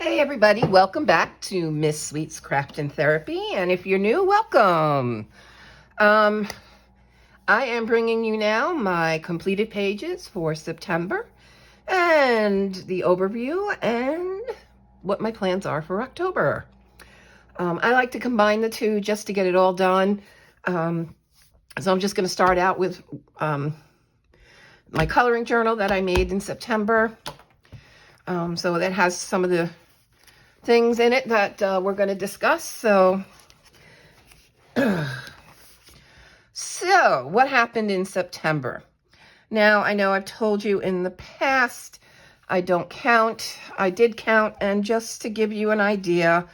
Hey everybody, welcome back to Miss Sweet's Craft and Therapy, and if you're new, welcome. I am bringing you now my completed pages for September and the overview and what my plans are for October. I like to combine the two just to get it all done. So I'm just going to start out with my coloring journal that I made in September. So that has some of the things in it that we're going to discuss. So what happened in September? Now, I know I've told you in the past, I don't count. I did count, and just to give you an idea,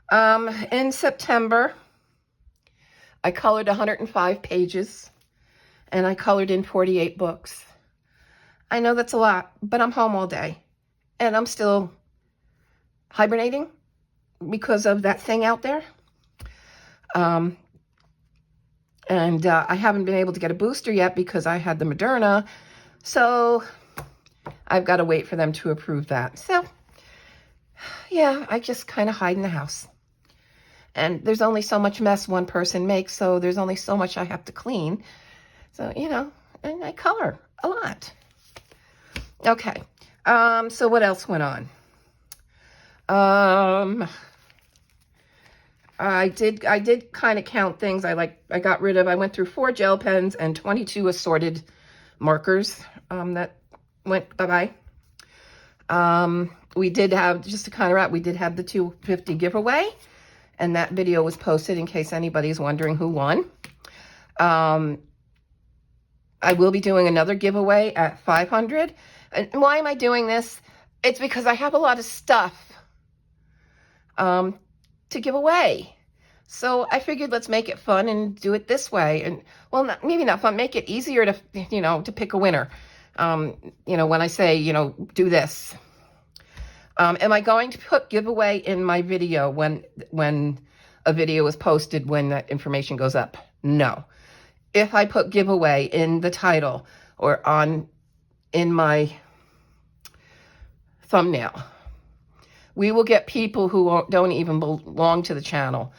in September, I colored 105 pages, and I colored in 48 books. I know that's a lot, but I'm home all day, and I'm still hibernating because of that thing out there. I haven't been able to get a booster yet because I had the Moderna. So I've got to wait for them to approve that. So yeah, I just kind of hide in the house. And there's only so much mess one person makes, so there's only so much I have to clean. So, you know, and I color a lot. Okay. So what else went on? I did kind of count things. I went through 4 gel pens and 22 assorted markers, that went bye-bye. We did have, just to kind of wrap, we did have the 250 giveaway, and that video was posted in case anybody's wondering who won. I will be doing another giveaway at 500. And why am I doing this? It's because I have a lot of stuff to give away. So I figured let's make it fun and do it this way. And well, maybe not fun, make it easier to, to pick a winner. When I say, do this. Am I going to put giveaway in my video when a video is posted, when that information goes up? No. If I put giveaway in the title or in my thumbnail, we will get people who don't even belong to the channel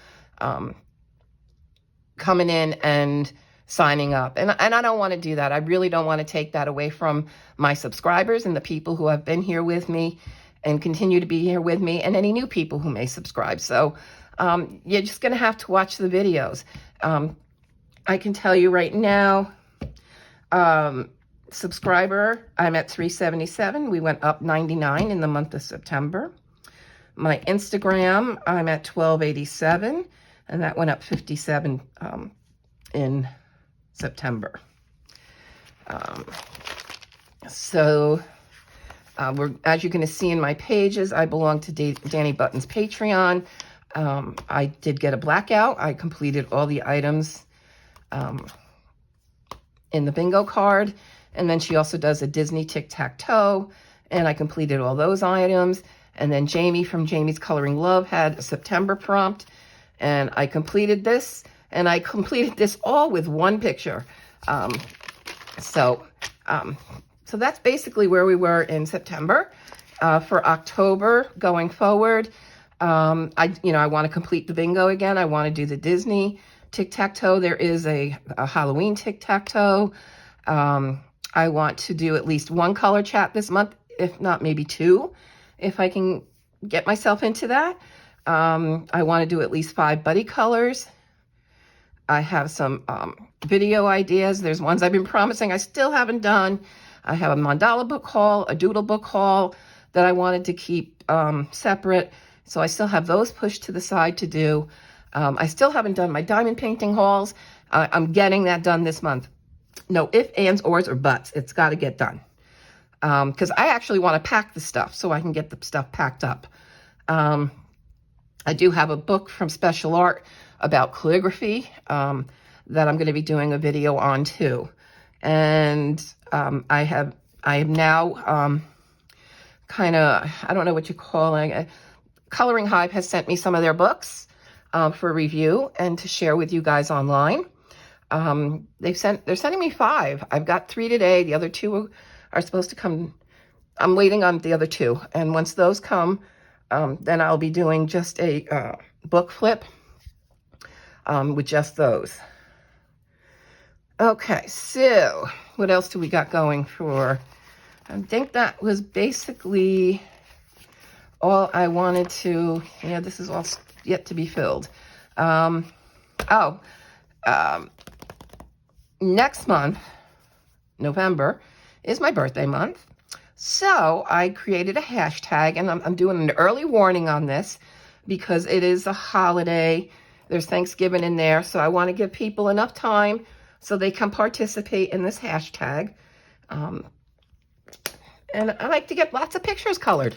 coming in and signing up. And I don't want to do that. I really don't want to take that away from my subscribers and the people who have been here with me and continue to be here with me, and any new people who may subscribe. So you're just going to have to watch the videos. I can tell you right now, subscriber, I'm at 377. We went up 99 in the month of September. My Instagram, I'm at 1287, and that went up 57 in September. As you're going to see in my pages, I belong to Danny Button's Patreon. I did get a blackout. I completed all the items in the bingo card, and then she also does a Disney tic-tac-toe, and I completed all those items. And then Jamie from Jamie's Coloring Love had a September prompt, and I completed this, and I completed this all with one picture. So that's basically where we were in September. For October, going forward, I want to complete the bingo again. I want to do the Disney tic-tac-toe. There is a Halloween tic-tac-toe. I want to do at least 1 color chat this month, if not maybe 2. If I can get myself into that. I want to do at least 5 buddy colors. I have some video ideas. There's ones I've been promising I still haven't done. I have a mandala book haul, a doodle book haul that I wanted to keep separate. So I still have those pushed to the side to do. I still haven't done my diamond painting hauls. I'm getting that done this month. No ifs, ands, ors, or buts. It's got to get done. Because I actually want to pack the stuff so I can get the stuff packed up. I do have a book from Special Art about calligraphy that I'm going to be doing a video on too. And I am now kind of, I don't know what you call it. Coloring Hive has sent me some of their books for review and to share with you guys online. They're sending me 5. I've got 3 today. The other 2 are supposed to come. I'm waiting on the other 2. And once those come, then I'll be doing just a book flip with just those. Okay, so what else do we got going for? I think that was basically all I wanted to, yeah, this is all yet to be filled. Next month, November, is my birthday month. So I created a hashtag, and I'm doing an early warning on this because it is a holiday. There's Thanksgiving in there, so I want to give people enough time so they can participate in this hashtag. And I like to get lots of pictures colored.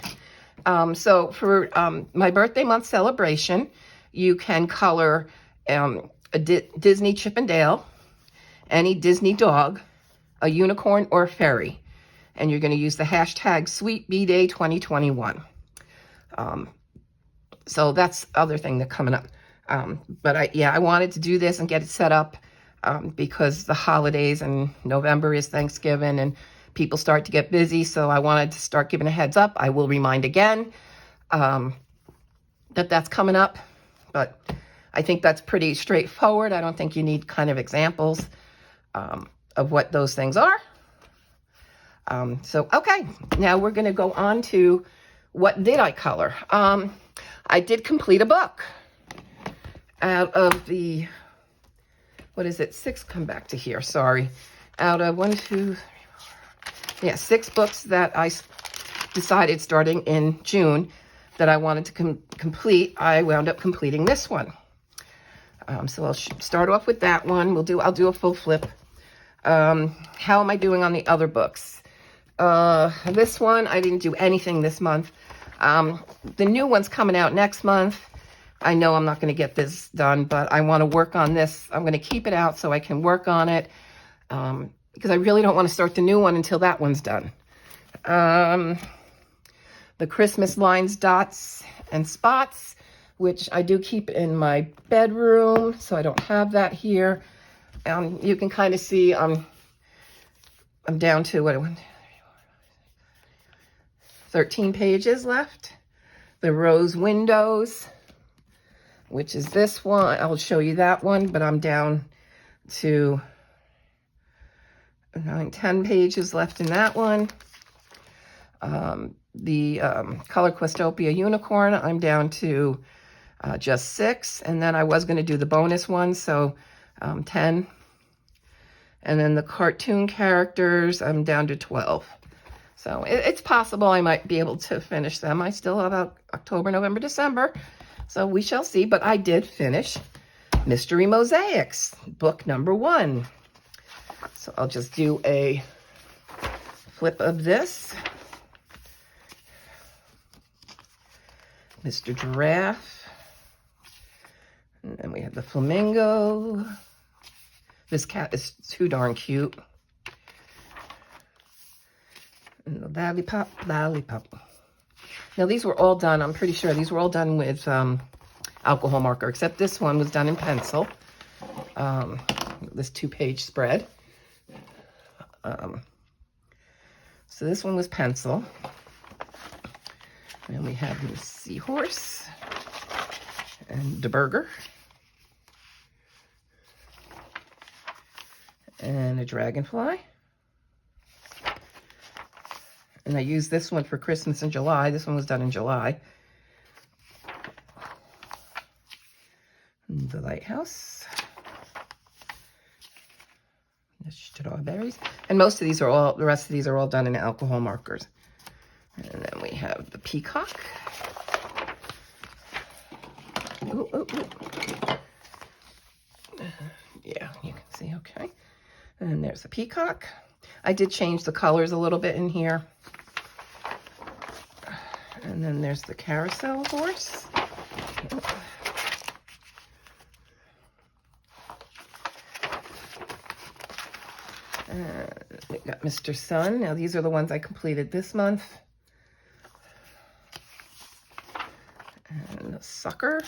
So for my birthday month celebration, you can color a Disney Chip and Dale, any Disney dog, a unicorn, or a fairy. And you're going to use the hashtag Sweet B-Day 2021. So that's the other thing that's coming up. But I wanted to do this and get it set up because the holidays and November is Thanksgiving and people start to get busy. So I wanted to start giving a heads up. I will remind again that's coming up. But I think that's pretty straightforward. I don't think you need kind of examples of what those things are. So, okay, now we're going to go on to what did I color. I did complete a book out of the, what is it, 6, come back to here, sorry. Out of 1, 2, 3, 4, yeah, 6 books that I decided starting in June that I wanted to complete. I wound up completing this one. So I'll start off with that one. I'll do a full flip. How am I doing on the other books? This one, I didn't do anything this month. The new one's coming out next month. I know I'm not going to get this done, but I want to work on this. I'm going to keep it out so I can work on it, because I really don't want to start the new one until that one's done. The Christmas lines, dots, and spots, which I do keep in my bedroom, so I don't have that here. You can kind of see I'm down to what, 13 pages left. The rose windows, which is this one. I'll show you that one, but I'm down to 10 pages left in that one. The Color Questopia Unicorn, I'm down to just 6. And then I was going to do the bonus one, so 10. And then the cartoon characters, I'm down to 12. So it's possible I might be able to finish them. I still have October, November, December. So we shall see. But I did finish Mystery Mosaics, book number 1. So I'll just do a flip of this. Mr. Giraffe. And then we have the flamingo. This cat is too darn cute. And the lollipop. Now these were all done, I'm pretty sure these were all done with alcohol marker, except this one was done in pencil. This 2-page spread. So this one was pencil. And we have the seahorse and the burger. And a dragonfly. And I used this one for Christmas in July. This one was done in July. The lighthouse. The strawberries. And most of these are all, the rest of these are all done in alcohol markers. And then we have the peacock. Ooh, ooh, ooh. Yeah, you can see, okay. And there's the peacock. I did change the colors a little bit in here. And then there's the carousel horse. We got Mr. Sun. Now these are the ones I completed this month. And the sucker.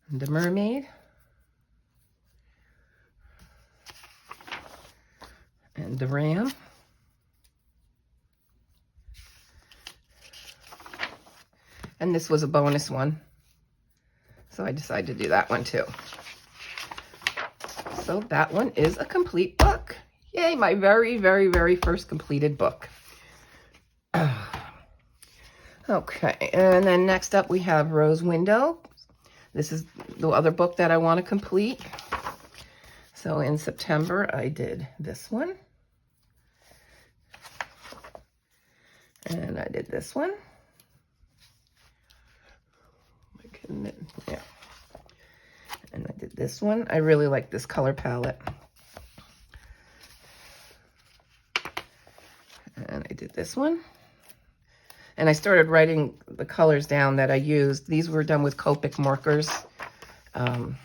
And the mermaid. And the ram. And this was a bonus one. So I decided to do that one too. So that one is a complete book. Yay, my very, very, very first completed book. Okay, and then next up we have Rose Window. This is the other book that I want to complete. So in September I did this one. And I did this one. Yeah. And I did this one. I really like this color palette. And I did this one. And I started writing the colors down that I used. These were done with Copic markers. And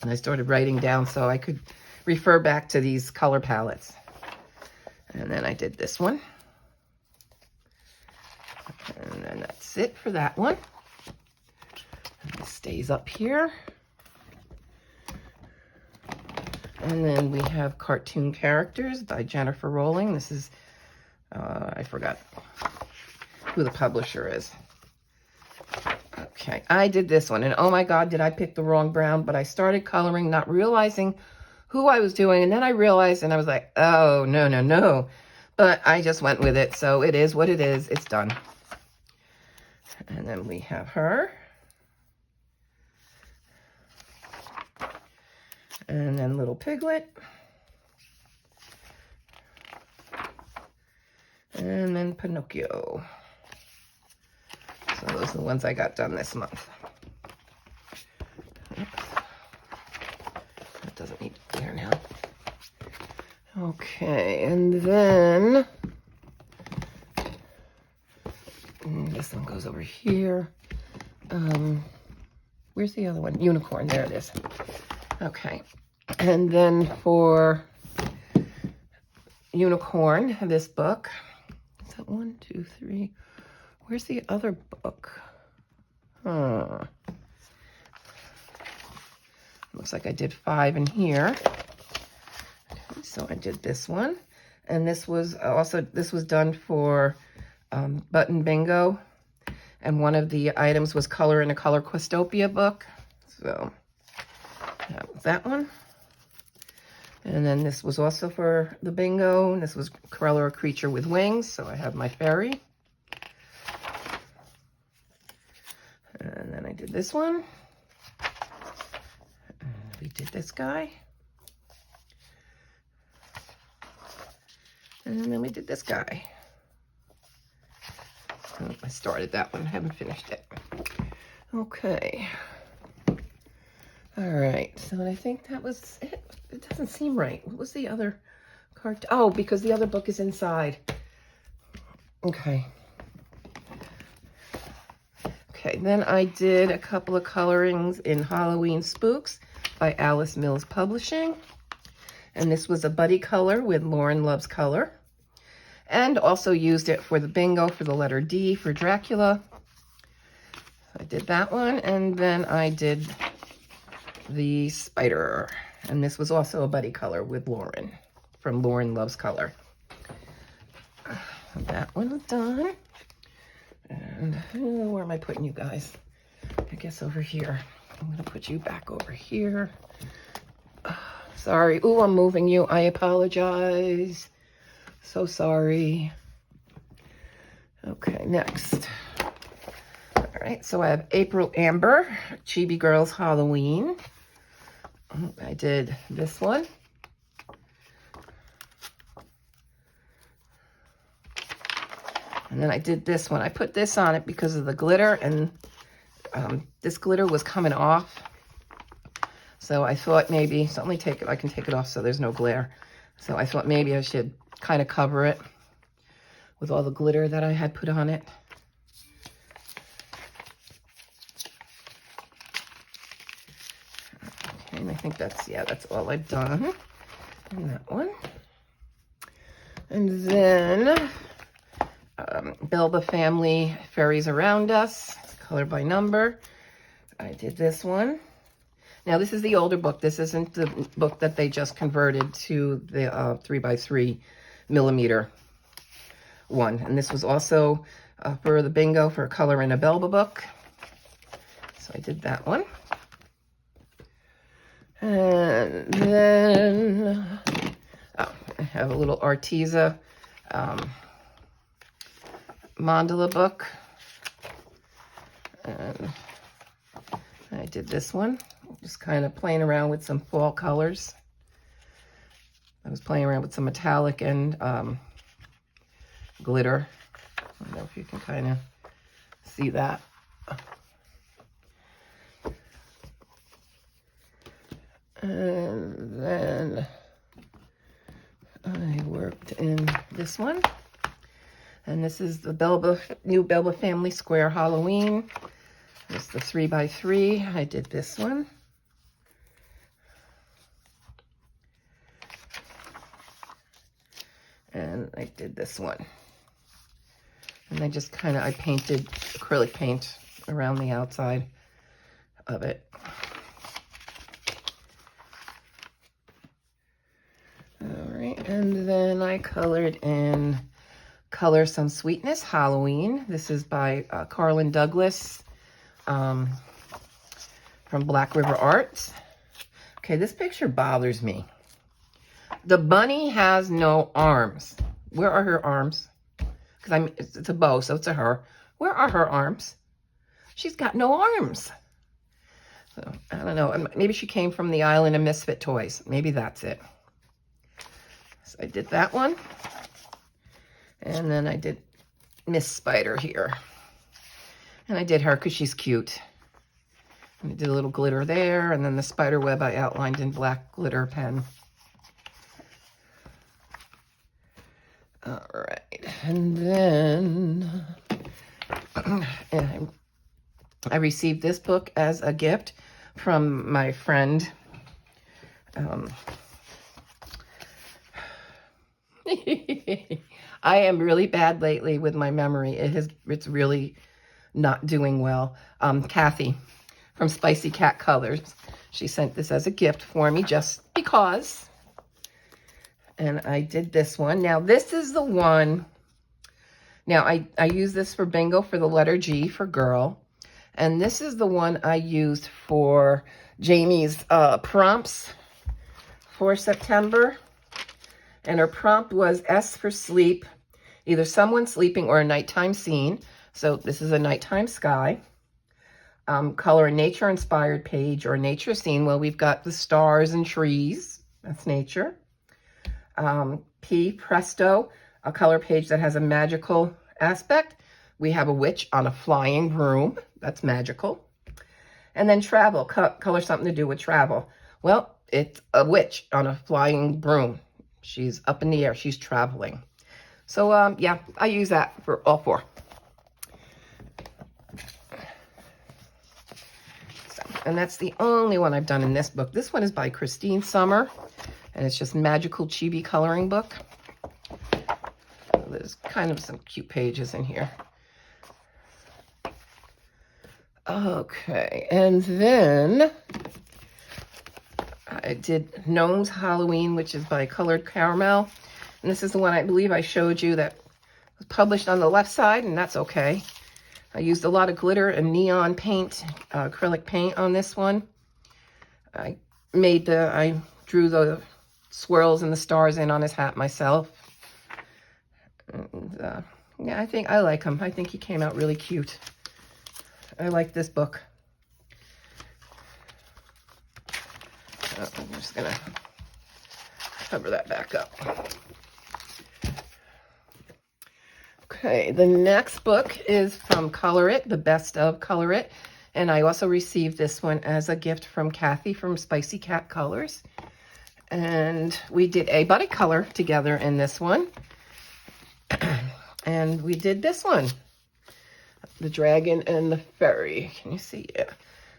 I started writing down so I could refer back to these color palettes. And then I did this one. And then that's it for that one. And it stays up here. And then we have Cartoon Characters by Jennifer Rowling. This is, I forgot who the publisher is. Okay, I did this one. And oh my God, did I pick the wrong brown? But I started coloring, not realizing who I was doing. And then I realized, and I was like, oh, no, no, no. But I just went with it. So it is what it is. It's done. And then we have her. And then Little Piglet. And then Pinocchio. So those are the ones I got done this month. That doesn't need to be there now. Okay, and then this one goes over here. Where's the other one? Unicorn, there it is. Okay, and then for Unicorn, this book, is that 1, 2, 3? Where's the other book? Looks like I did 5 in here. Okay, so I did this one, and this was done for Button Bingo, and one of the items was Color in a Color Questopia book. So that was that one. And then this was also for the bingo. And this was Corella, a Creature with Wings. So I have my fairy. And then I did this one. And we did this guy. And then we did this guy. Oh, I started that one. I haven't finished it. Okay. All right, so I think that was it. It doesn't seem right. What was the other card? Oh, because the other book is inside. Okay. Okay, then I did a couple of colorings in Halloween Spooks by Alice Mills Publishing. And this was a buddy color with Lauren Loves Color. And also used it for the bingo for the letter D for Dracula. I did that one, and then I did the spider, and this was also a buddy color with Lauren from Lauren Loves Color. That one was done. And where am I putting you guys? I guess over here. I'm gonna put you back over here. Sorry. Ooh, I'm moving you. I apologize. So sorry. Okay, next. All right, so I have April Amber, Chibi Girls Halloween. I did this one. And then I did this one. I put this on it because of the glitter, and this glitter was coming off. So I thought maybe, so let me take it, I can take it off so there's no glare. So I thought maybe I should kind of cover it with all the glitter that I had put on it. And I think that's, yeah, that's all I've done in that one. And then Belba Family Fairies Around Us, color by number. I did this one. Now this is the older book. This isn't the book that they just converted to the 3x3 millimeter one. And this was also for the bingo for Color in a Belba book. So I did that one. And then I have a little Arteza Mandala book. And I did this one, just kind of playing around with some fall colors. I was playing around with some metallic and glitter. I don't know if you can kind of see that. And then I worked in this one. And this is the new Belba Family Square Halloween. It's the 3x3. I did this one. And I did this one. And I just I painted acrylic paint around the outside of it. All right, and then I colored in Color Some Sweetness Halloween. This is by Carlin Douglas from Black River Arts. Okay, this picture bothers me. The bunny has no arms. Where are her arms? Because it's a bow, so it's a her. Where are her arms? She's got no arms. So, I don't know. Maybe she came from the island of Misfit Toys. Maybe that's it. So I did that one. And then I did Miss Spider here. And I did her because she's cute. And I did a little glitter there. And then the spider web I outlined in black glitter pen. All right. And then I received this book as a gift from my friend. I am really bad lately with my memory. It's really not doing well. Kathy from Spicy Cat Colors. She sent this as a gift for me just because. And I did this one. Now, this is the one. Now, I use this for bingo for the letter G for girl. And this is the one I used for Jamie's prompts for September. And her prompt was S for sleep, either someone sleeping or a nighttime scene. So this is a nighttime sky. Color a nature-inspired page or a nature scene. Well, we've got the stars and trees. That's nature. P, presto, a color page that has a magical aspect. We have a witch on a flying broom. That's magical. And then travel, color something to do with travel. Well, it's a witch on a flying broom. She's up in the air. She's traveling. So, yeah, I use that for all four. So, and that's the only one I've done in this book. This one is by Christine Summer. And it's just magical chibi coloring book. There's kind of some cute pages in here. Okay, and then I did Gnome's Halloween, which is by Colored Caramel. And this is the one I believe I showed you that was published on the left side, and that's okay. I used a lot of glitter and neon paint, acrylic paint on this one. I drew the swirls and the stars in on his hat myself. And, yeah, I think I like him. I think he came out really cute. I like this book. I'm just gonna cover that back up. Okay, the next book is from Color It, the best of Color It. And I also received this one as a gift from Kathy from Spicy Cat Colors. And we did a buddy color together in this one. And we did this one. The dragon and the fairy. Can you see? Yeah.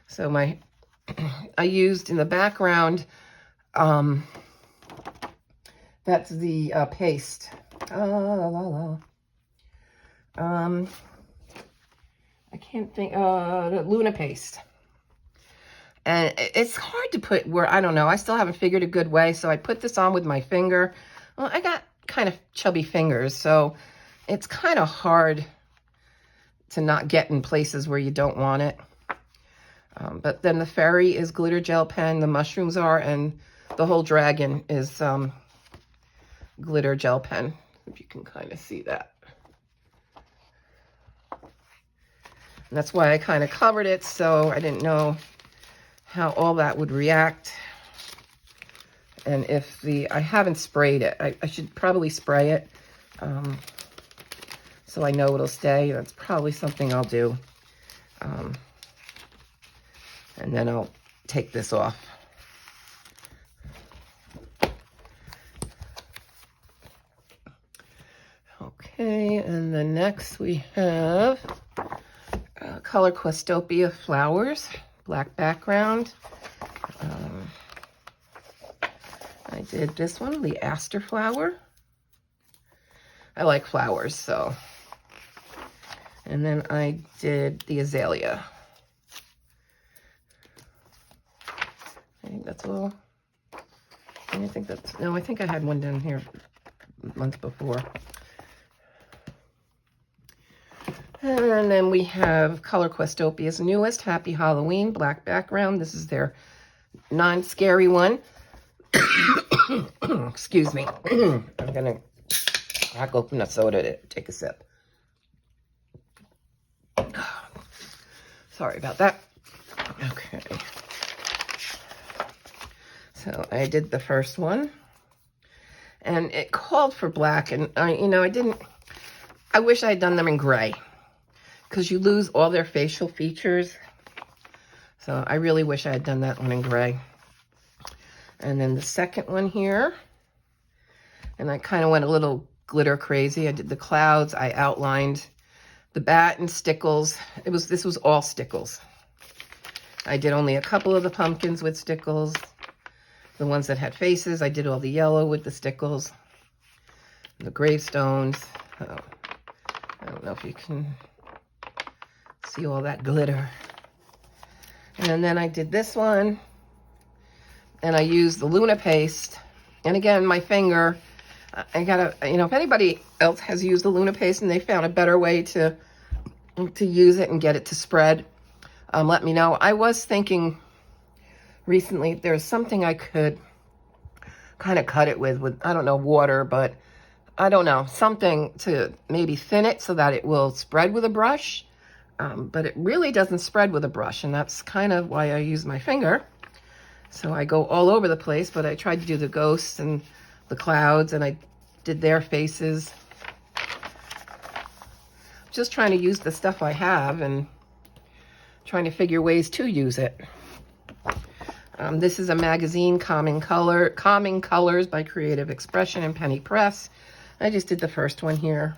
So I used in the background, that's the paste. I can't think, the Luna paste. And it's hard to put where, I don't know, I still haven't figured a good way. So I put this on with my finger. Well, I got kind of chubby fingers, so it's kind of hard to not get in places where you don't want it. But then the fairy is glitter gel pen, the mushrooms are, and the whole dragon is glitter gel pen, if you can kind of see that. And that's why I kind of covered it, so I didn't know how all that would react. And if I haven't sprayed it. I should probably spray it so I know it'll stay. That's probably something I'll do. And then I'll take this off. Okay, and then next we have Color Questopia Flowers, black background. I did this one, the Aster Flower. I like flowers, so. And then I did the Azalea. I think that's all. I think that's, no, I think I had one down here a month before. And then we have Color Questopia's newest, Happy Halloween, black background. This is their non-scary one. Excuse me. I'm going to crack open a soda to take a sip. Sorry about that. Okay. So I did the first one. And it called for black. And I wish I had done them in gray, because you lose all their facial features. So I really wish I had done that one in gray. And then the second one here, and I kind of went a little glitter crazy. I did the clouds. I outlined the bat and stickles. This was all stickles. I did only a couple of the pumpkins with stickles. The ones that had faces, I did all the yellow with the stickles. The gravestones. Oh, I don't know if you can see all that glitter. And then I did this one. And I used the Luna paste. And again, my finger, I gotta, if anybody else has used the Luna paste and they found a better way to use it and get it to spread, let me know. I was thinking recently there's something I could kind of cut it with, I don't know, water, but I don't know, something to maybe thin it so that it will spread with a brush. But it really doesn't spread with a brush, and that's kind of why I use my finger. So I go all over the place, but I tried to do the ghosts and the clouds, and I did their faces. Just trying to use the stuff I have and trying to figure ways to use it. This is a magazine, Calming Colors by Creative Expression and Penny Press. I just did the first one here.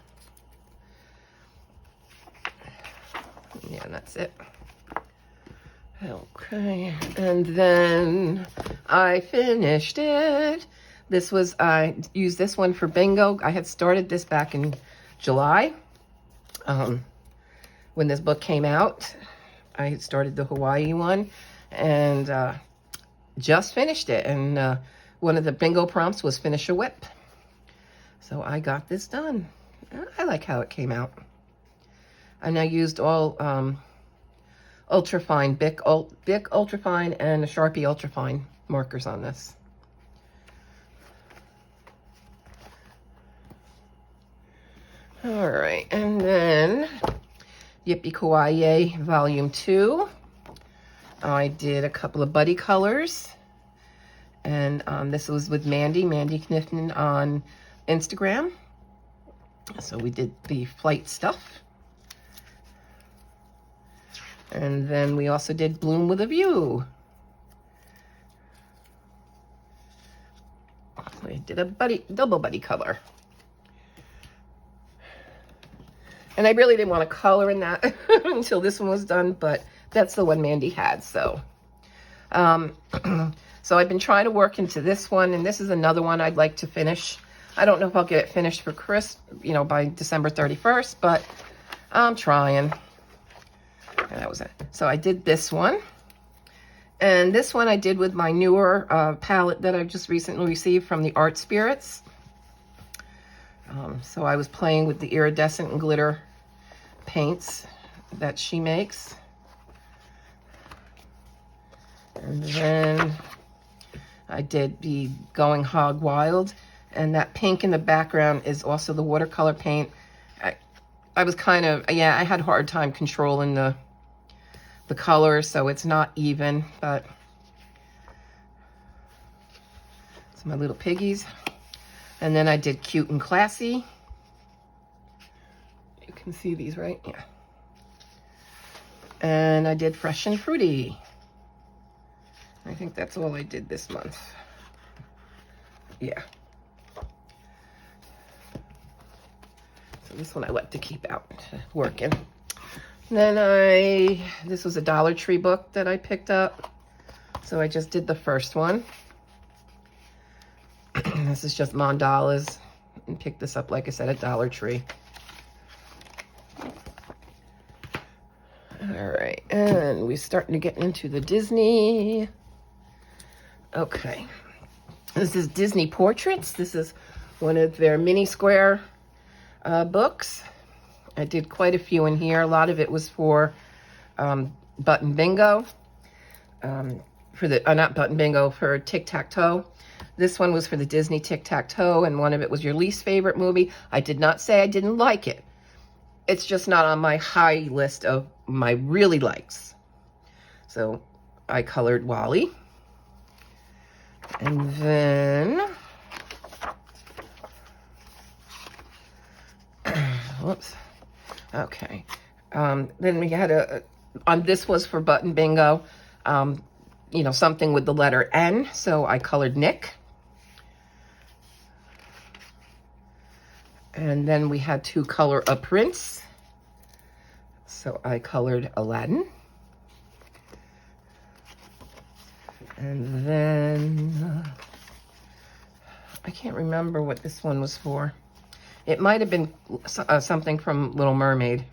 Yeah, and that's it. Okay, and then I finished it. I used this one for bingo. I had started this back in July. When this book came out, I had started the Hawaii one and just finished it. And one of the bingo prompts was finish a whip. So I got this done. I like how it came out. And I used all ultrafine, Bic ultrafine and a Sharpie ultrafine markers on this. All right, and then Yippee Kawaii Volume 2. I did a couple of buddy colors, and this was with Mandy Kniffin on Instagram. So we did the flight stuff. And then we also did Bloom with a View. We did a double buddy color. And I really didn't want to color in that until this one was done, but that's the one Mandy had, so. So I've been trying to work into this one, and this is another one I'd like to finish. I don't know if I'll get it finished for by December 31st, but I'm trying. And that was it. So I did this one. And this one I did with my newer palette that I've just recently received from the Art Spirits. So I was playing with the iridescent and glitter paints. that she makes. And then I did the Going Hog Wild, and that pink in the background is also the watercolor paint. I was kind of, yeah, I had a hard time controlling the colors, so it's not even, but it's my little piggies. And then I did Cute and Classy. You can see these, right? Yeah. And I did Fresh and Fruity. I think that's all I did this month. Yeah. So this one I like to keep out working. Then this was a Dollar Tree book that I picked up. So I just did the first one. This is just Mandalas. And picked this up, like I said, at Dollar Tree. All right, and we're starting to get into the Disney. Okay. This is Disney Portraits. This is one of their mini square books. I did quite a few in here. A lot of it was for Button Bingo. For the, not Button Bingo, for Tic-Tac-Toe. This one was for the Disney Tic-Tac-Toe, and one of it was your least favorite movie. I did not say I didn't like it. It's just not on my high list of my really likes. So I colored Wally. And then, whoops. Okay. Then we had this was for Button Bingo, you know, something with the letter N. So I colored Nick. And then we had to color a prince. So I colored Aladdin. And then, I can't remember what this one was for. It might have been something from Little Mermaid.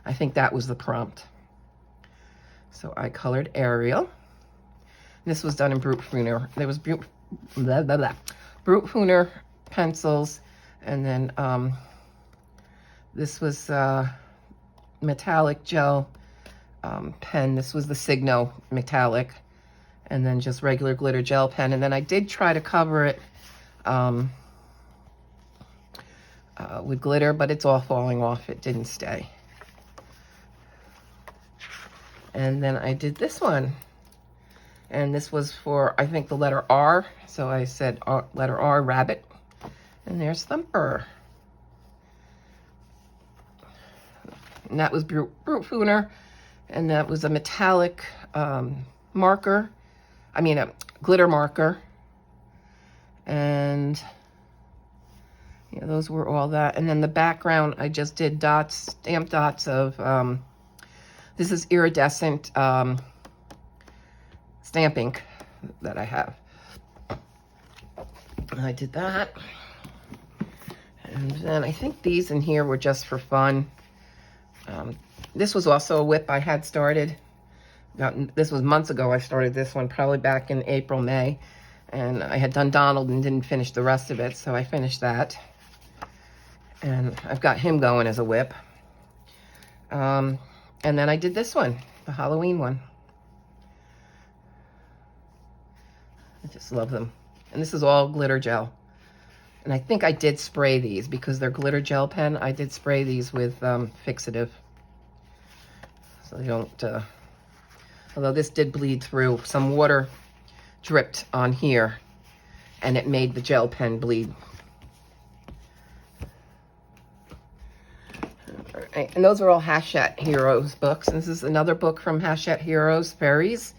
I think that was the prompt. So I colored Ariel. This was done in Brute Funer. There was Brute Funer pencils. And then this was metallic gel pen. This was the Signo metallic. And then just regular glitter gel pen. And then I did try to cover it with glitter, but it's all falling off. It didn't stay. And then I did this one. And this was for, I think, the letter R. So I said letter R, rabbit. And there's Thumper. And that was Brute Funer. And that was a metallic marker. I mean, a glitter marker. And yeah, those were all that. And then the background, I just did dots, stamped dots of, this is iridescent stamp ink that I have. And I did that. And then I think these in here were just for fun. This was also a whip I had started. This was months ago. I started this one probably back in April, May. And I had done Donald and didn't finish the rest of it. So I finished that. And I've got him going as a whip. And then I did this one, the Halloween one. I just love them. And this is all glitter gel. And I think I did spray these because they're glitter gel pen. I did spray these with fixative. So they don't, although this did bleed through. Some water dripped on here and it made the gel pen bleed. All right, and those are all Hachette Heroes books. And this is another book from Hachette Heroes, Fairies.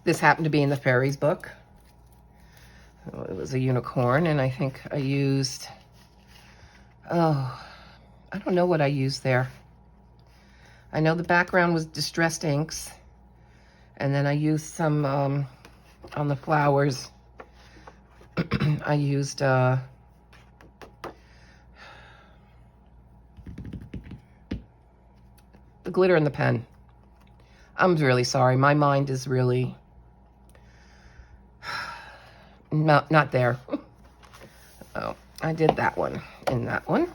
This happened to be in the Fairies book. So it was a unicorn, and I think I used, I don't know what I used there. I know the background was distressed inks, and then I used some, on the flowers, I used, the glitter in the pen. I'm really sorry. My mind is really not there. Oh, I did that one and that one.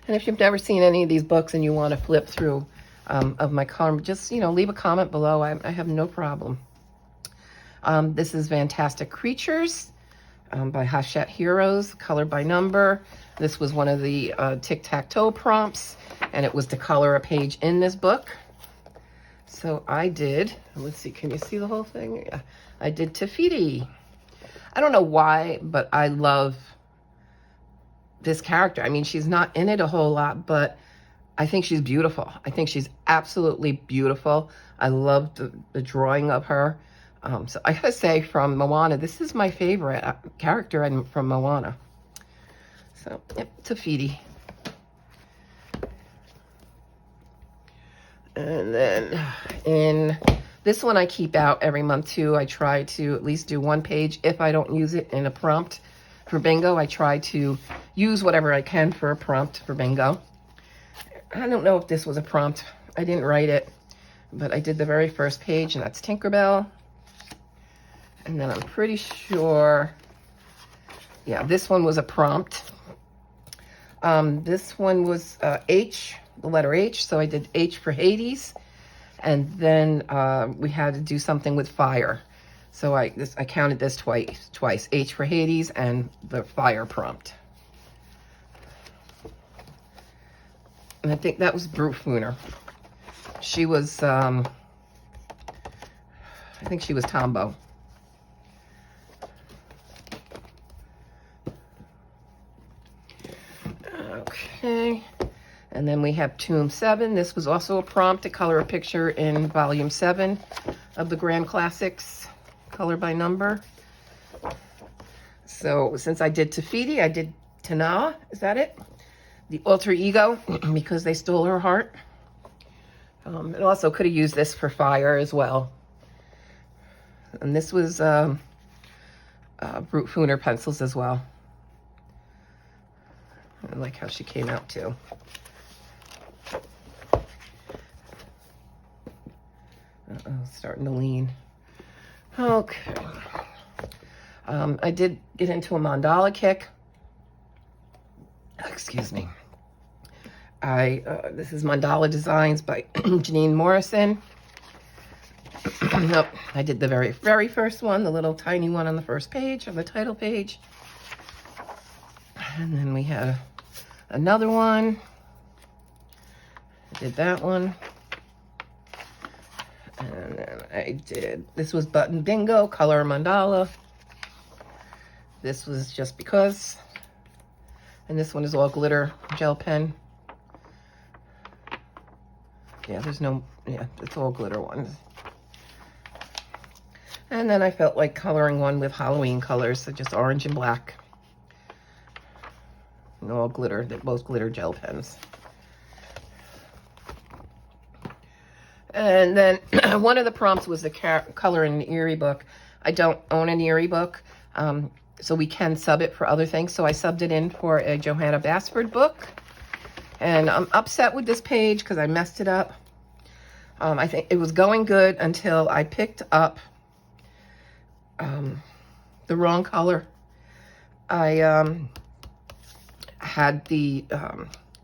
And if you've never seen any of these books and you want to flip through of my comment, just, leave a comment below. I have no problem. This is Fantastic Creatures by Hachette Heroes, color by number. This was one of the tic-tac-toe prompts, and it was to color a page in this book. So I did, let's see, can you see the whole thing? Yeah, I did to Fiti. I don't know why, but I love this character. I mean, she's not in it a whole lot, but I think she's beautiful. I think she's absolutely beautiful. I love the drawing of her. So I gotta say, from Moana, this is my favorite character from Moana. So, yep, to Fiti. And then in this one I keep out every month too. I try to at least do one page. If I don't use it in a prompt for bingo, I try to use whatever I can for a prompt for bingo. I don't know if this was a prompt. I didn't write it, but I did the very first page, and that's Tinkerbell. And then I'm pretty sure, yeah, this one was a prompt. This one was H, the letter H, so I did H for Hades. And then we had to do something with fire. So I counted this twice, H for Hades and the fire prompt. And I think that was Brute Fooner. She was, I think she was Tombo. Okay. And then we have Tomb 7. This was also a prompt to color a picture in volume 7 of the Grand Classics, color by number. So since I did to Fiti, I did Tana, is that it? The alter ego, because they stole her heart. It also could have used this for fire as well. And this was Brute Fooner pencils as well. I like how she came out too. Starting to lean. Okay. I did get into a mandala kick. Excuse me. This is Mandala Designs by Janine Morrison. Nope, I did the very first one, the little tiny one on the first page, on the title page. And then we had another one. I did that one. And then I did, this was Button Bingo, color mandala. This was Just Because. And this one is all glitter gel pen. Yeah, it's all glitter ones. And then I felt like coloring one with Halloween colors, so just orange and black. And all glitter, they're both glitter gel pens. And then one of the prompts was the color in an Eerie book. I don't own an Eerie book, so we can sub it for other things. So I subbed it in for a Johanna Basford book. And I'm upset with this page because I messed it up. I think it was going good until I picked up the wrong color. I had the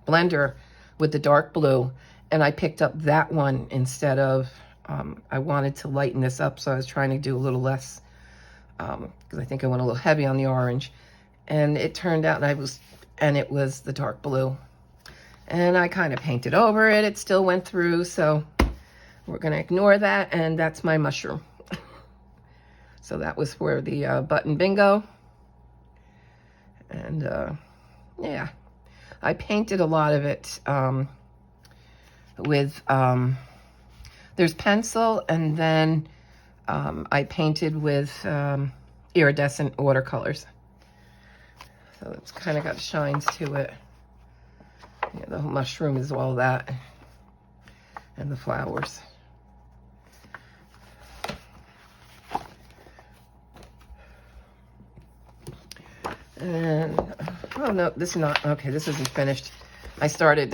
blender with the dark blue, and I picked up that one instead of, I wanted to lighten this up, so I was trying to do a little less, because I think I went a little heavy on the orange. And it turned out it was the dark blue. And I kind of painted over it. It still went through, so we're going to ignore that, and that's my mushroom. So that was for the Button Bingo. And, yeah, I painted a lot of it with, there's pencil, and then I painted with iridescent watercolors. So it's kind of got shines to it. Yeah, the mushroom is all that, and the flowers. And, oh no, this is not, okay, this isn't finished. I started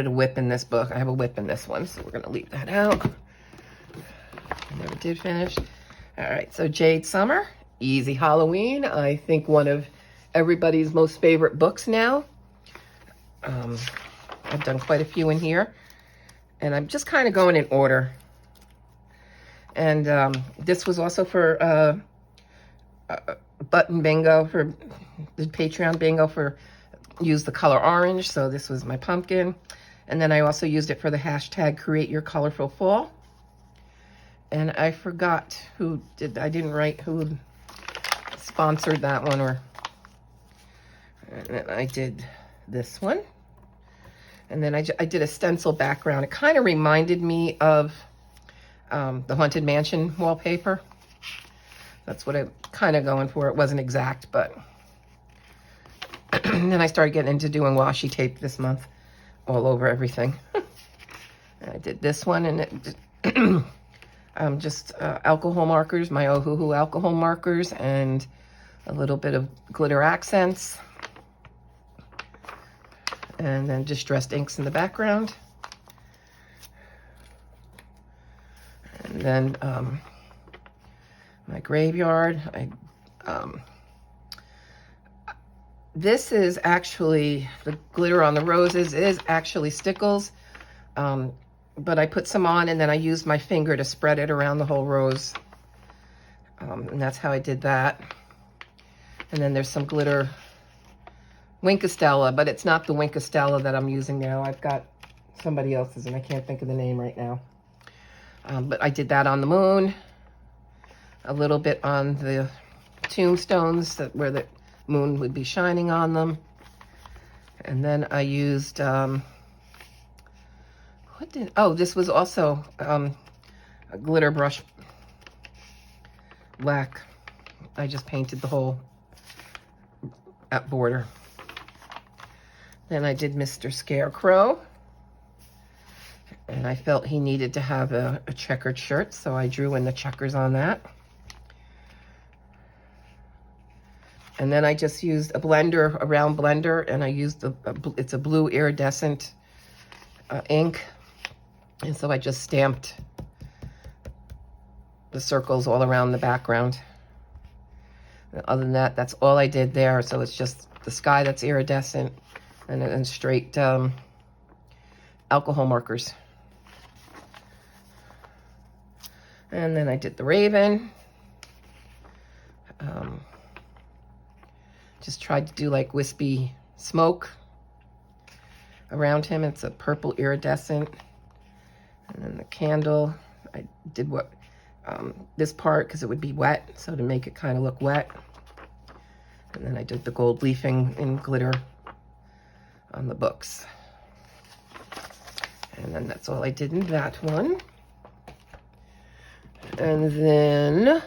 a whip in this book. I have a whip in this one, so we're gonna leave that out. I never did finish. All right, so Jade Summer, Easy Halloween. I think one of everybody's most favorite books now. I've done quite a few in here, and I'm just kind of going in order. And this was also for button bingo, for the Patreon bingo, for use the color orange. So this was my pumpkin. And then I also used it for the hashtag Create Your Colorful Fall. And I forgot who did, I didn't write who sponsored that one, or, and then I did this one. And then I did a stencil background. It kind of reminded me of the Haunted Mansion wallpaper. That's what I'm kind of going for. It wasn't exact, but and then I started getting into doing washi tape this month all over everything. And I did this one, and it just alcohol markers, my Ohuhu alcohol markers, and a little bit of glitter accents. And then distressed inks in the background. And then my graveyard. This is actually, the glitter on the roses is actually stickles. But I put some on, and then I used my finger to spread it around the whole rose. And that's how I did that. And then there's some glitter Winkostella, but it's not the Winkostella that I'm using now. I've got somebody else's, and I can't think of the name right now. But I did that on the moon, a little bit on the tombstones where the moon would be shining on them. And then I used, this was also a glitter brush black. I just painted the whole border. Then I did Mr. Scarecrow, and I felt he needed to have a checkered shirt, so I drew in the checkers on that. And then I just used a blender, a round blender, and I used it's a blue iridescent ink, and so I just stamped the circles all around the background. And other than that, that's all I did there. So it's just the sky that's iridescent, and then straight alcohol markers. And then I did the raven. Just tried to do like wispy smoke around him. It's a purple iridescent. And then the candle, I did this part because it would be wet, so to make it kind of look wet. And then I did the gold leafing in glitter on the books. And then that's all I did in that one. And then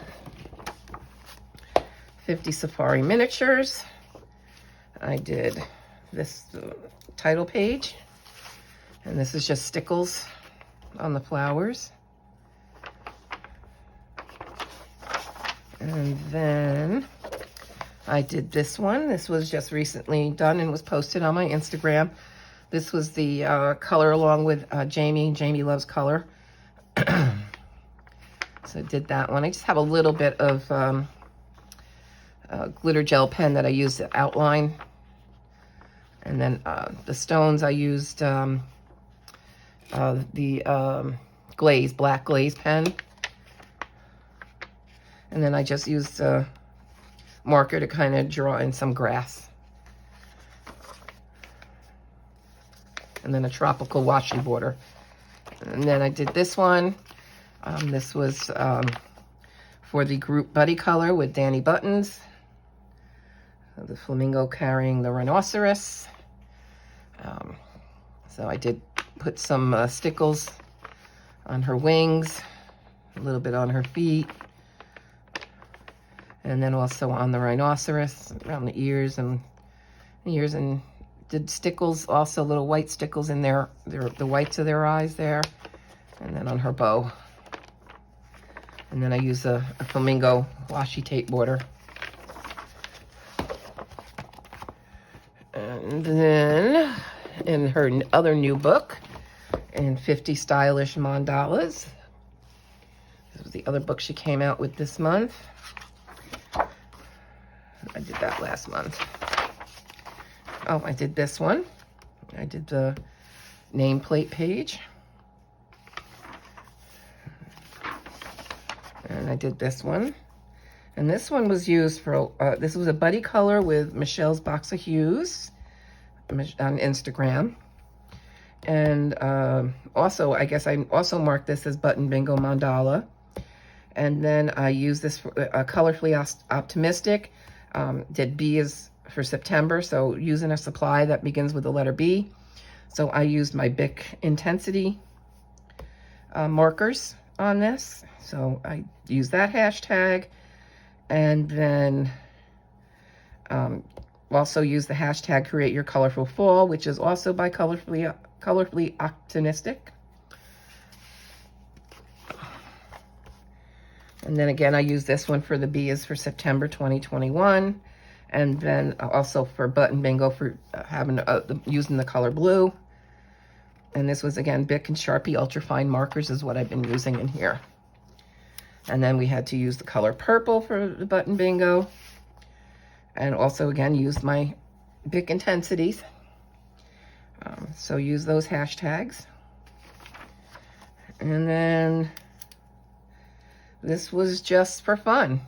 50 Safari Miniatures. I did this title page. And this is just stickles on the flowers. And then I did this one. This was just recently done and was posted on my Instagram. This was the color along with Jamie. Jamie loves color. So I did that one. I just have a little bit of glitter gel pen that I used to outline. And then the stones I used the glaze, black glaze pen. And then I just used a marker to kind of draw in some grass. And then a tropical washi border. And then I did this one. This was for the group Buddy Color with Danny Buttons. The flamingo carrying the rhinoceros. So I did put some stickles on her wings, a little bit on her feet, and then also on the rhinoceros, around the ears and did stickles, also little white stickles in there, the whites of their eyes there, and then on her bow. And then I use a flamingo washi tape border. And then in her other new book, in 50 Stylish Mandalas, this was the other book she came out with this month. I did that last month. Oh, I did this one. I did the nameplate page. And I did this one. And this one was used for, this was a buddy color with Michelle's Box of Hues on Instagram. And also, I guess I also marked this as Button Bingo Mandala. And then I used this for Colorfully Optimistic. Did B is for September, so using a supply that begins with the letter B. So I used my Bic Intensity markers on this. So I used that hashtag. And then also use the hashtag Create Your Colorful Fall, which is also by Colorfully Optimistic. And then again, I use this one for the B is for September 2021. And then also for Button Bingo for using the color blue. And this was again, Bic and Sharpie Ultrafine markers is what I've been using in here. And then we had to use the color purple for the Button Bingo. And also again, use my Bic Intensities. So use those hashtags. And then this was just for fun.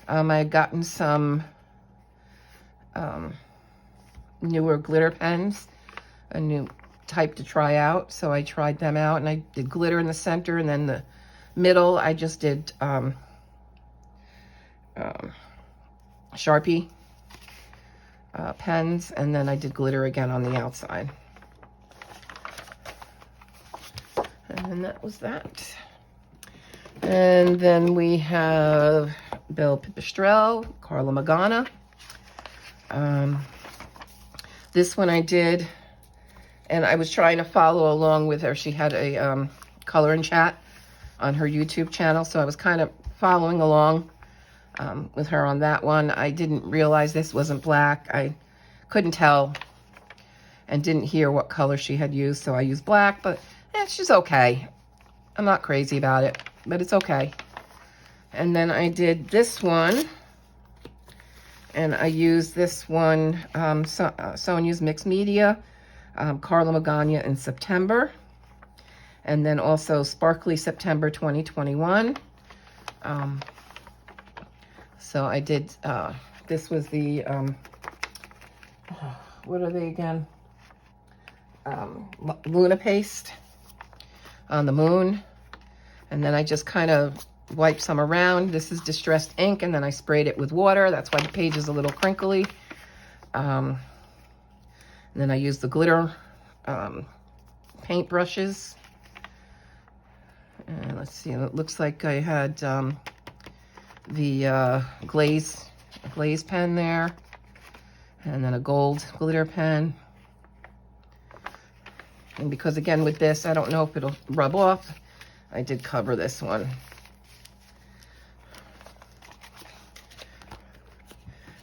I had gotten some newer glitter pens, a new type to try out. So I tried them out and I did glitter in the center, and then the middle, I just did Sharpie pens, and then I did glitter again on the outside. And that was that. And then we have Belle Pipistrelle, Carla Magana. This one I did, and I was trying to follow along with her. She had a color and chat on her YouTube channel, so I was kind of following along with her on that one. I didn't realize this wasn't black. I couldn't tell and didn't hear what color she had used, so I used black, but she's okay. I'm not crazy about it, but it's okay. And then I did this one, and I used this one, Sonia's Mixed Media, Carla Magana in September. And then also Sparkly September 2021. So I did, this was the, what are they again? Luna paste on the moon. And then I just kind of wiped some around. This is distressed ink, and then I sprayed it with water. That's why the page is a little crinkly. And then I used the glitter paint brushes. And let's see, it looks like I had the glaze pen there, and then a gold glitter pen. And because again with this, I don't know if it'll rub off, I did cover this one.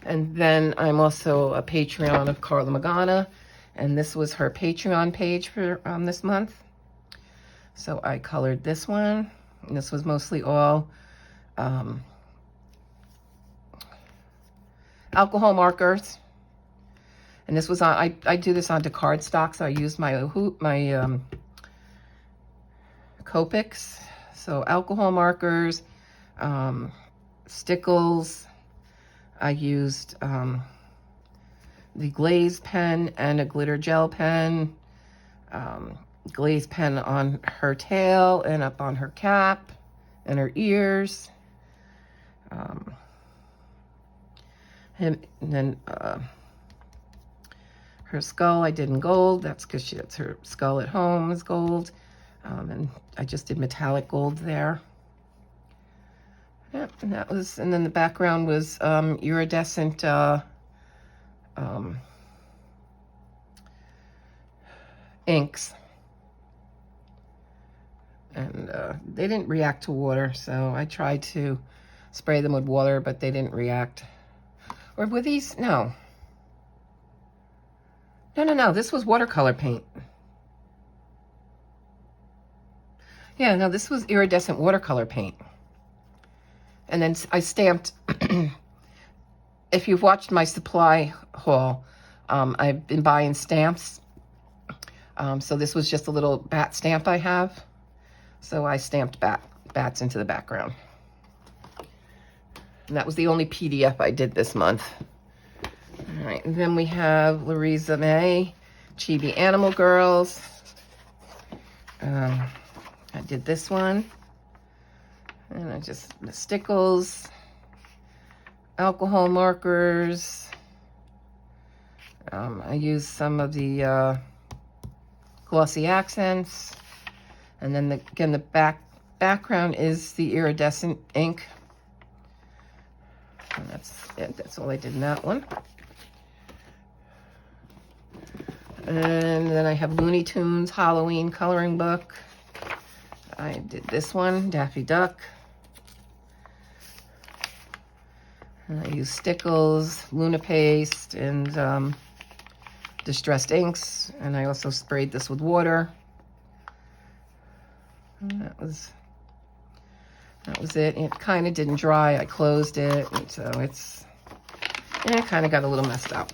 And then I'm also a Patreon of Carla Magana, and this was her Patreon page for this month. So I colored this one, and this was mostly all alcohol markers. And this was on, I do this onto cardstock, so I used my Copics. So alcohol markers, stickles. I used the glaze pen and a glitter gel pen. Glaze pen on her tail and up on her cap and her ears. And then her skull I did in gold. That's because that's her skull at home is gold. And I just did metallic gold there. Yep, and that was, and then the background was iridescent inks. And they didn't react to water, so I tried to spray them with water, but they didn't react. Or were these? No. No, this was watercolor paint. Yeah, no, this was iridescent watercolor paint. And then I stamped, if you've watched my supply haul, I've been buying stamps So this was just a little bat stamp I have. So I stamped bats into the background. And that was the only PDF I did this month. All right, and then we have Larissa May, Chibi Animal Girls. I did this one. And I just, the stickles, alcohol markers. I used some of the glossy accents. And then again, the background is the iridescent ink. And that's it. That's all I did in that one. And then I have Looney Tunes Halloween coloring book. I did this one, Daffy Duck. And I used stickles, Luna paste, and distressed inks. And I also sprayed this with water. And that was it. It kind of didn't dry. I closed it, and so it kind of got a little messed up.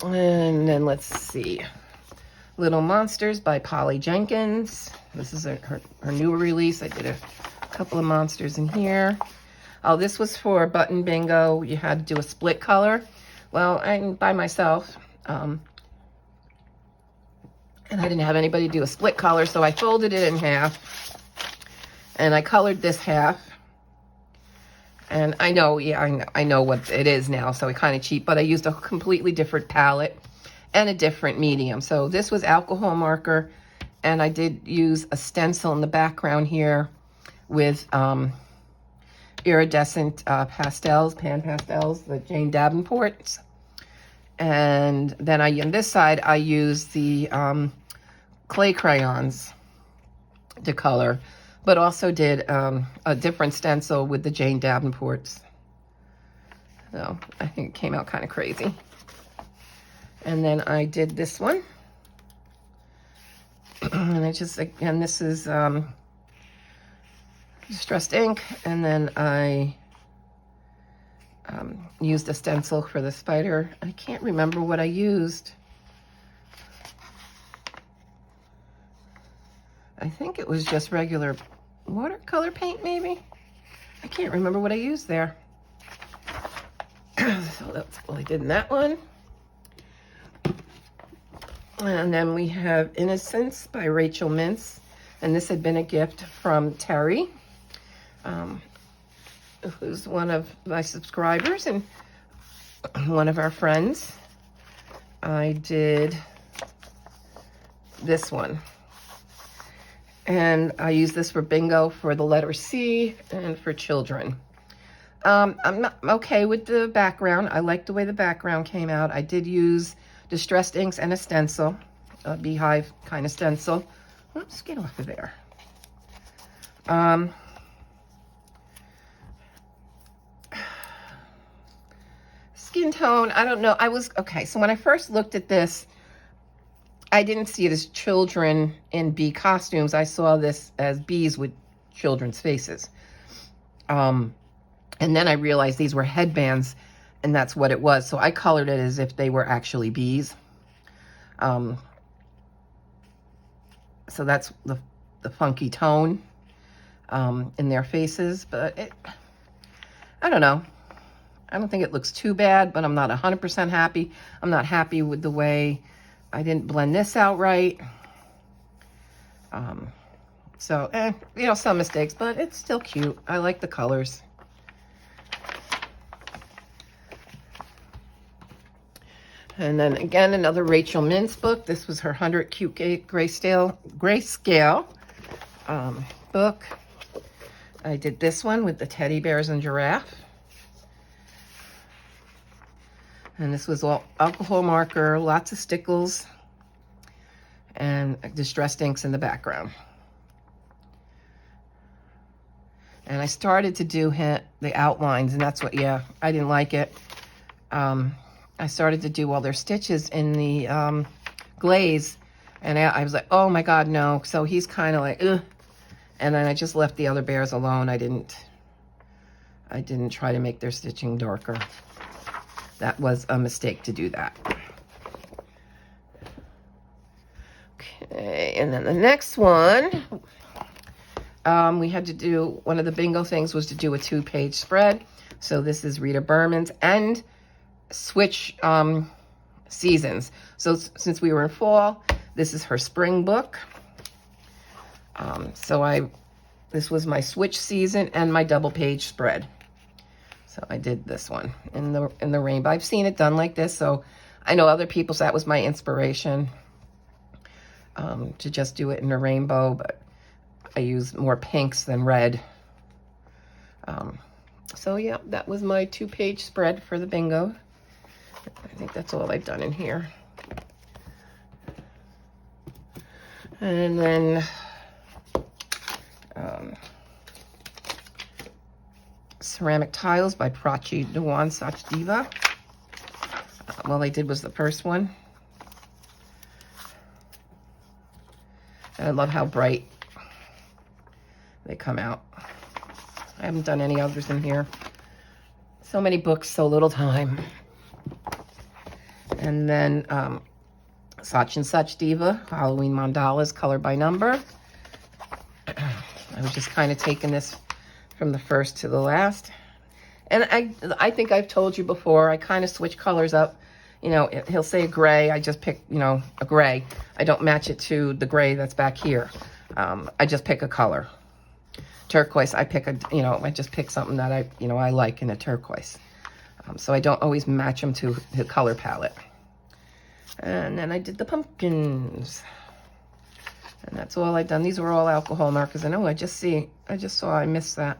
And then let's see. Little Monsters by Polly Jenkins. This is her newer release. I did a couple of monsters in here. Oh, this was for button bingo. You had to do a split color. Well, I'm by myself. And I didn't have anybody do a split color, so I folded it in half. And I colored this half. And I know, yeah, I know what it is now, so I kind of cheat, but I used a completely different palette and a different medium. So this was alcohol marker, and I did use a stencil in the background here with iridescent pastels, pan pastels, the Jane Davenports. And then on this side, I used the clay crayons to color, but also did a different stencil with the Jane Davenports. So I think it came out kind of crazy. And then I did this one. And I just, again, this is distressed ink. And then I used a stencil for the spider. I can't remember what I used. I think it was just regular watercolor paint, maybe. I can't remember what I used there. So that's all I did in that one. And then we have Innocence by Rachel Mintz. And this had been a gift from Terry, who's one of my subscribers and one of our friends. I did this one. And I use this for bingo for the letter C and for children. I'm not okay with the background. I like the way the background came out. I did use distressed inks and a stencil, a beehive kind of stencil. Let's get off of there. Skin tone, I don't know. Okay, so when I first looked at this, I didn't see it as children in bee costumes. I saw this as bees with children's faces. And then I realized these were headbands, and that's what it was. So I colored it as if they were actually bees. So that's the funky tone in their faces. But I don't know. I don't think it looks too bad, but I'm not 100% happy. I'm not happy with the way I didn't blend this out right. So, you know, some mistakes, but it's still cute. I like the colors. And then again, another Rachel Mintz book. This was her 100 Cute Grayscale book. I did this one with the teddy bears and giraffe. And this was all alcohol marker, lots of stickles, and distressed inks in the background. And I started to do the outlines, and that's what, yeah, I didn't like it. I started to do all their stitches in the glaze, and I was like, oh my God, no. So he's kind of like, ugh. And then I just left the other bears alone. I didn't try to make their stitching darker. That was a mistake to do that. Okay, and then the next one, we had to do, one of the bingo things was to do a 2-page spread. So this is Rita Berman's and switch seasons. So since we were in fall, this is her spring book. This was my switch season and my double page spread. So I did this one in the rainbow. I've seen it done like this, so I know other people, so that was my inspiration to just do it in a rainbow, but I use more pinks than red. So yeah, that was my 2-page spread for the bingo. I think that's all I've done in here. And then ceramic tiles by Prachi Dewan Sach Diva. All I did was the first one. And I love how bright they come out. I haven't done any others in here. So many books, so little time. And then Sach and Sach Diva, Halloween Mandalas, color by number. I was just kind of taking this from the first to the last. And I think I've told you before, I kind of switch colors up. You know, he'll say a gray, I just pick, you know, a gray. I don't match it to the gray that's back here. I just pick a color. Turquoise, I pick I just pick something that I like in a turquoise. So I don't always match them to the color palette. And then I did the pumpkins. And that's all I've done. These were all alcohol markers. And oh, I just saw I missed that.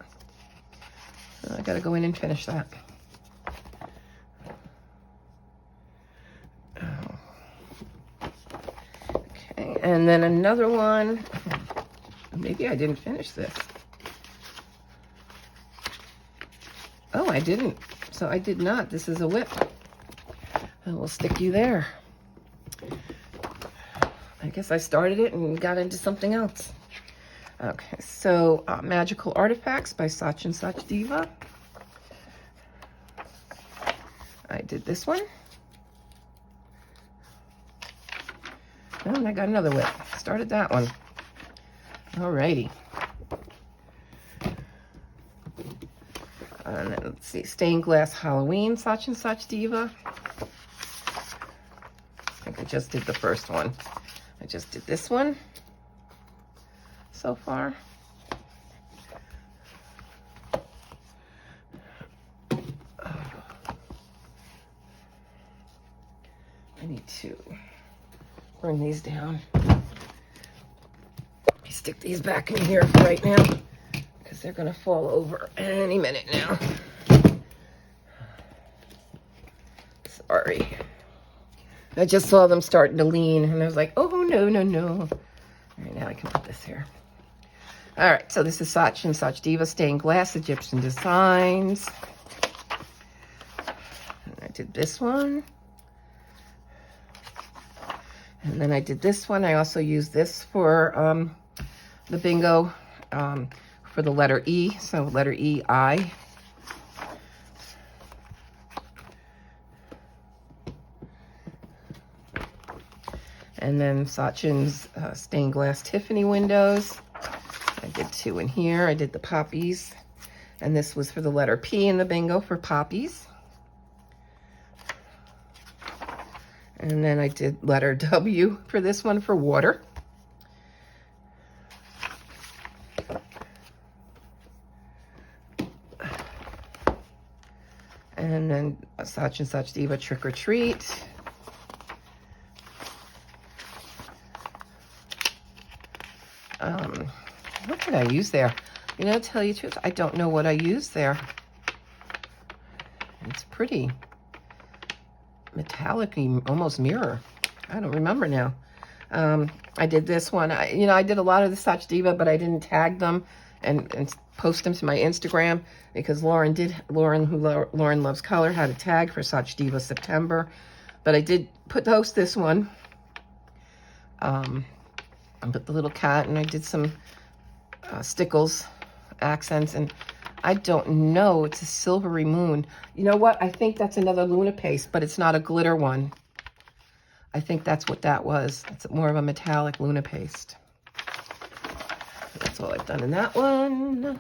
So I got to go in and finish that. Okay, and then another one. Maybe I didn't finish this. Oh, I didn't. So I did not. This is a whip. And we'll stick you there. I guess I started it and got into something else. Okay, so Magical Artifacts by Sach and Sach Diva. I did this one. Oh, and I got another whip. Started that one. Alrighty. And then let's see, Stained Glass Halloween, Sach and Sach Diva. I think I just did the first one. I just did this one so far. I need to bring these down. Let me stick these back in here right now because they're going to fall over any minute now. Sorry. I just saw them starting to lean, and I was like, oh, no, no, no. All right, now I can put this here. All right, so this is Sach and Sach Diva Stained Glass Egyptian Designs. And I did this one. And then I did this one. I also used this for the bingo for the letter E. So letter E, I. And then Sachin's stained glass Tiffany windows. I did 2 in here. I did the poppies. And this was for the letter P in the bingo for poppies. And then I did letter W for this one for water. And then Sach and Sach Diva Trick or Treat. What did I use there? You know, to tell you the truth, I don't know what I used there. It's pretty metallic-y, almost mirror. I don't remember now. I did this one. I did a lot of the Sach Diva, but I didn't tag them and post them to my Instagram because Lauren Loves Color, had a tag for Sach Diva September. But I did post this one. I put the little cat, and I did some stickles, accents, and I don't know. It's a silvery moon. You know what? I think that's another Luna paste, but it's not a glitter one. I think that's what that was. It's more of a metallic Luna paste. That's all I've done in that one.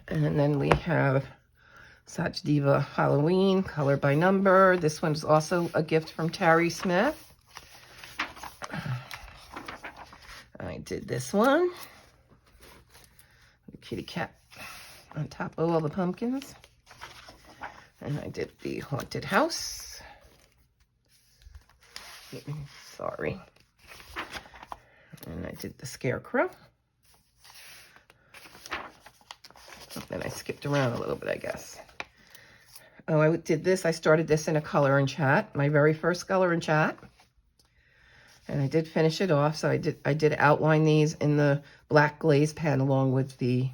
And then we have such Diva Halloween, color by number. This one's also a gift from Terry Smith. I did this one. The kitty cat on top of all the pumpkins. And I did the haunted house. Sorry. And I did the Scarecrow. And I skipped around a little bit, I guess. Oh, I did this. I started this in a color and chat, my very first color and chat. And I did finish it off. So I did outline these in the black glaze pen along with the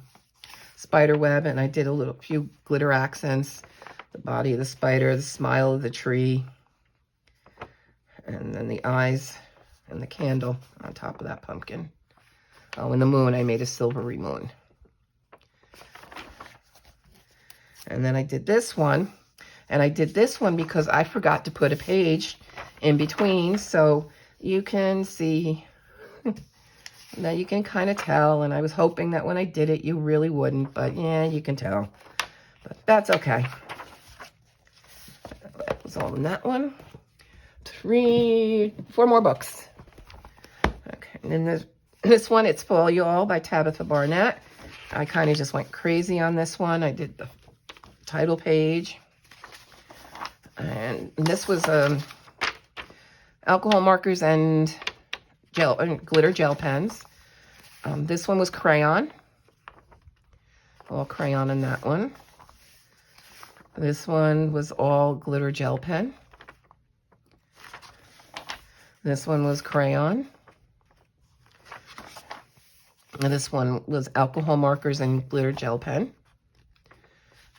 spider web. And I did a few glitter accents. The body of the spider, the smile of the tree. And then the eyes and the candle on top of that pumpkin. Oh, and the moon, I made a silvery moon. And then I did this one. And I did this one because I forgot to put a page in between. So you can see, that you can kind of tell. And I was hoping that when I did it, you really wouldn't. But yeah, you can tell. But that's okay. That was all in that one. 4 more books. Okay, and then this one, It's Fall Y'all by Tabitha Barnett. I kind of just went crazy on this one. I did the title page. And this was alcohol markers and glitter gel pens. This one was crayon. All crayon in that one. This one was all glitter gel pen. This one was crayon. And this one was alcohol markers and glitter gel pen.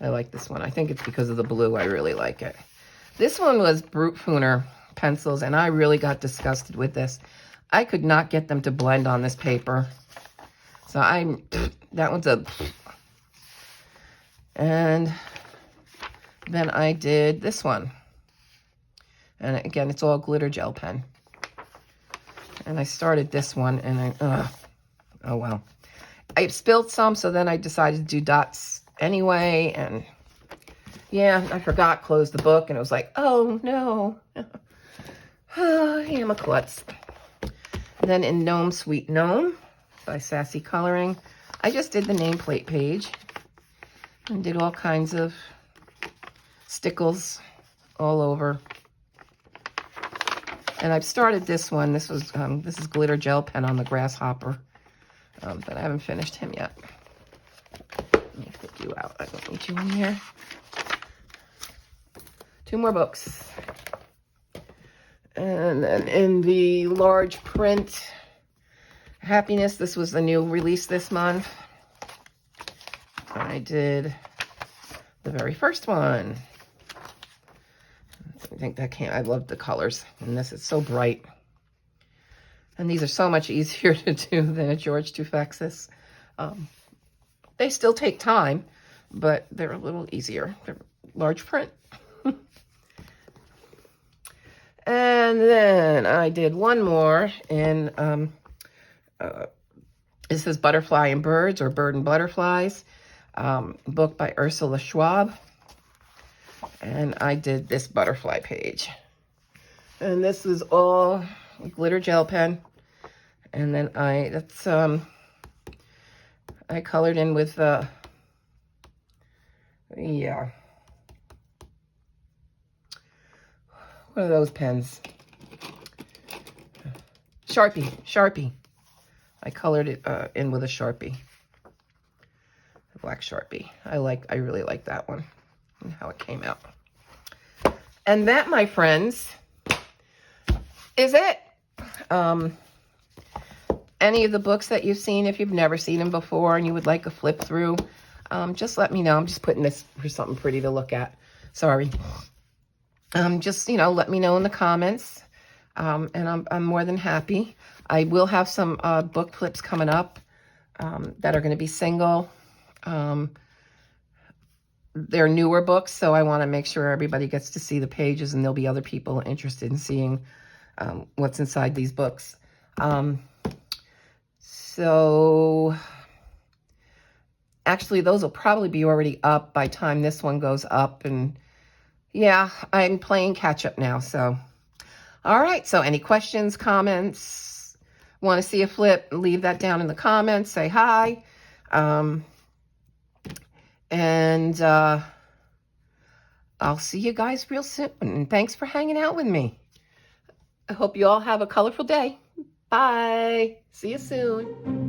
I like this one. I think it's because of the blue. I really like it. This one was Brute Fooner pencils, and I really got disgusted with this. I could not get them to blend on this paper. So that one's a... And then I did this one. And again, it's all glitter gel pen. And I started this one, and oh well. I spilled some, so then I decided to do dots anyway, and yeah, I forgot, closed the book, and it was like, oh no. Oh, I'm a klutz. Then in Gnome Sweet Gnome by Sassy Coloring, I just did the nameplate page and did all kinds of stickles all over. And I've started this one. This is glitter gel pen on the grasshopper, but I haven't finished him yet. Let me take you out. I don't need you in here. 2 more books. And then in the large print, Happiness, this was the new release this month. I did the very first one. I think that I love the colors in this. It's so bright. And these are so much easier to do than a George Tufexis. They still take time, but they're a little easier. They're large print. And then I did one more in, this is Butterfly and Birds, or Bird and Butterflies, book by Ursula Schwab. And I did this butterfly page. And this is all glitter gel pen. And then I colored in with, yeah. What are those pens? Sharpie. I colored it in with a Sharpie. A black Sharpie. I really like that one and how it came out. And that, my friends, is it. Any of the books that you've seen, if you've never seen them before and you would like a flip through, just let me know. I'm just putting this for something pretty to look at. Sorry. Just, let me know in the comments. And I'm more than happy. I will have some book flips coming up that are going to be single. they're newer books, so I want to make sure everybody gets to see the pages, and there'll be other people interested in seeing what's inside these books. So actually, those will probably be already up by the time this one goes up. And yeah, I'm playing catch up now. So, all right. So any questions, comments, want to see a flip, leave that down in the comments. Say hi. And I'll see you guys real soon. And thanks for hanging out with me. I hope you all have a colorful day. Bye. See you soon.